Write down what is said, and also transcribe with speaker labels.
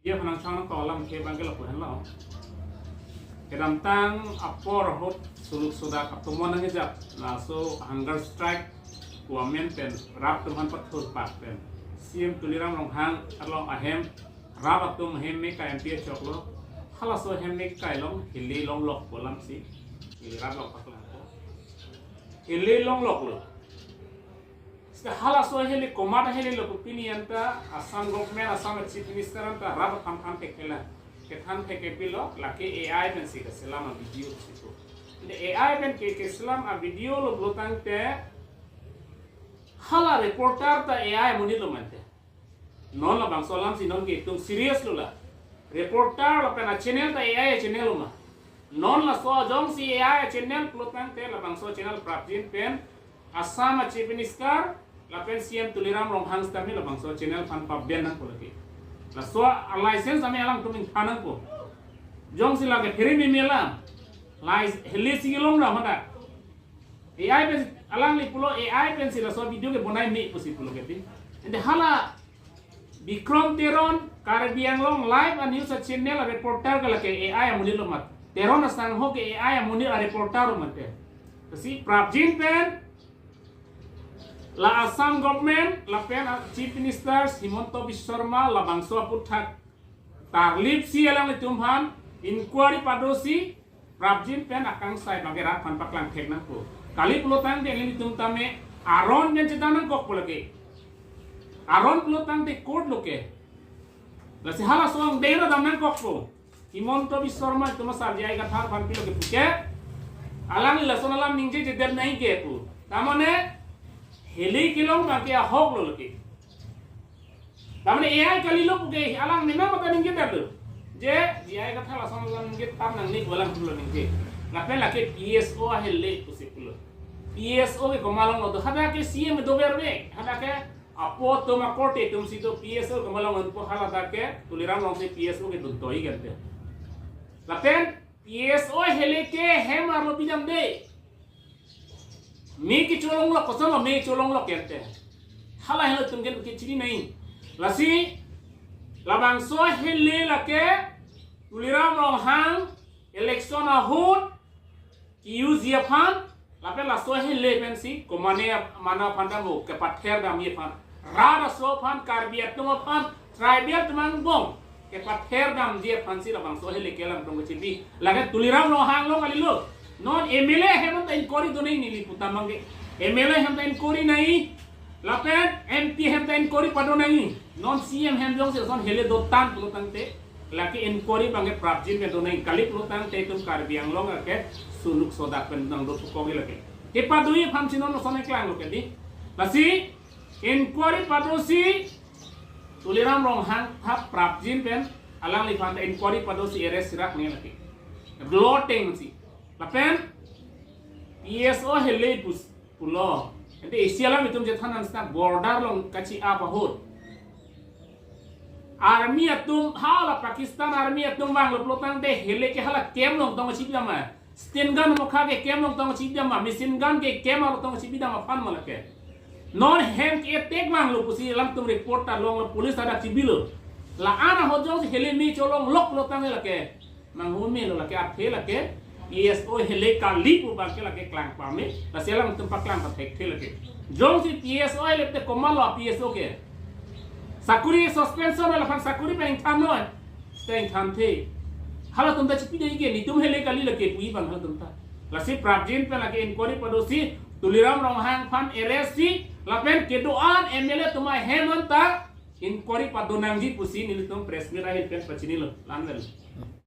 Speaker 1: Dia penang kolam ke bangke lo puhan lo. Kedantang apor hot suluk sudah ketemuan nang hijab. Laso hunger strike kuamen pen rap tuhan patur pak pen. Siem tuliram long hang along ahem rap atum hem me ka MP choklo. Halaso hem me ka long hili long lok bolam si. Hili rap lok pak lang ko. Hili long lok lo. Halaso heli komada heli lo kupini anta Assam government Assam chief minister anta rab tham tekela ke tham teke pilo laki AI ben sika selama video situ inde AI ben ke selam a video lo blotang te hala reporter ta AI muni lo mante non la bang solam si non ke tum serious lo la reporter lo pena channel ta AI channel lo ma non la so jong si AI channel blotang te la bang so channel prapjin pen Assam chief minister lapen CM tuliram long hangs tami la bangso channel fan pabben nang ko lagi la so license ami alang tumin thanang ko jong sila ke phiri mi mela license heli singilong na mata AI pen alang li pulo AI pen sila so video ke bonai mi pusi pulo ke tin ende hala Bikram Teron Caribbean long live a news channel a reporter ka lake AI amuni lo mat Teron asang ho ke AI amuni a reporter mat si Prabjin pen la Assam government la pen chief minister Himonto Biswa Sarma la bangso puthak tarlip si alang litumhan inquiry padosi Prabjin pen akang sai bagera pan paklang thek nang ko kali pulotang de litum tame aron yen cetanang kok pulake aron pulotang de court loke la si hala soang deira damnang kok ko Himonto Biswa Sarma tuma sarjai gathar pan pilo ke puke alang la sonalam ningje jeder nahi ke pu tamane heli kilong bangke hok lo lagi. Tamane AI kali lo puke alang nina mata ningke dadu. Je AI kata langsung lang ningke tam nang nik walang pulo ningke. Ngapain lagi PSO heli pusi pulo. PSO ke komalong lo do hada ke CM do berbe. Hada ke apo to ma korte tum si do PSO komalong unpo hala dake tuliram long se PSO ke duntoi gante. Ngapain PSO heli ke hem arlo bijam de. Me की चोलों लो कसम लो me चोलों लो कहते हैं हाला हाला तुम के चिड़ी नहीं लसी लबांग सो हिले लके तुलिराम रोहांग election ahun kiu ziafan lape la so हिले pensi komane mana pandamu ke pather dam ye pan rada so pan karbiat tumo pan tribiat mang bong ke pather dam je pan si labang so हिले kelam tong chibi lage tuliram rohang lo kali lo non MLA Hemant inquiry तो नहीं नीली पुता मांगे MLA हेमंत इंक्वायरी नहीं लापेन MP हेमंत इंक्वायरी पढ़ो नहीं non CM हेमंत से सोन हेले दो तान पुलतांग ते लाके इंक्वायरी मांगे प्राप्जिन में दो नहीं कली पुलतांग ते तुम कार्बियांग लोग के सुलुक सोदा पेंदंग दो पुकोगे लगे के पादुई फामसिनो नो सोने क्लांग लोग के दी लसी इंक्वायरी पादोसी तुलिराम रोंहांग था प्राप्जिन पेन अलांग लिफांत इंक्वायरी पादोसी एरेस सिराक नहीं लगे ब्लोटिंग सी Lapen PSO hele pulo ente isialam itum jethan ansta border long kachi apa hot army atum hala Pakistan army atum bang lopotang de hele ke hala kem long tong chibidama stun gun mokha ke kem long tong chibidama machine gun ke kem long tong chibidama fan malake non hem ke tek bang lo pusi lam tum reporter long police ada cibilo la ana hojong hele mi cholong lok lotang lake manghumi lo lake aphe lake PSO hele kali pu bangke lagi klang pame la selang tempat klang patek the lagi jong si PSO hele te komal lo PSO ke sakuri suspension la fan sakuri pen tham no stay tham the hala tumta chipi dei ke ni tum hele kali lagi pui bang hala tumta la si Prabjin pe lagi inquiry padosi tuliram rohang fan arrest si la pen kedoan MLA tuma hemanta inquiry padonangji pusi ni tum press mi rahil pen pachini lo lanvel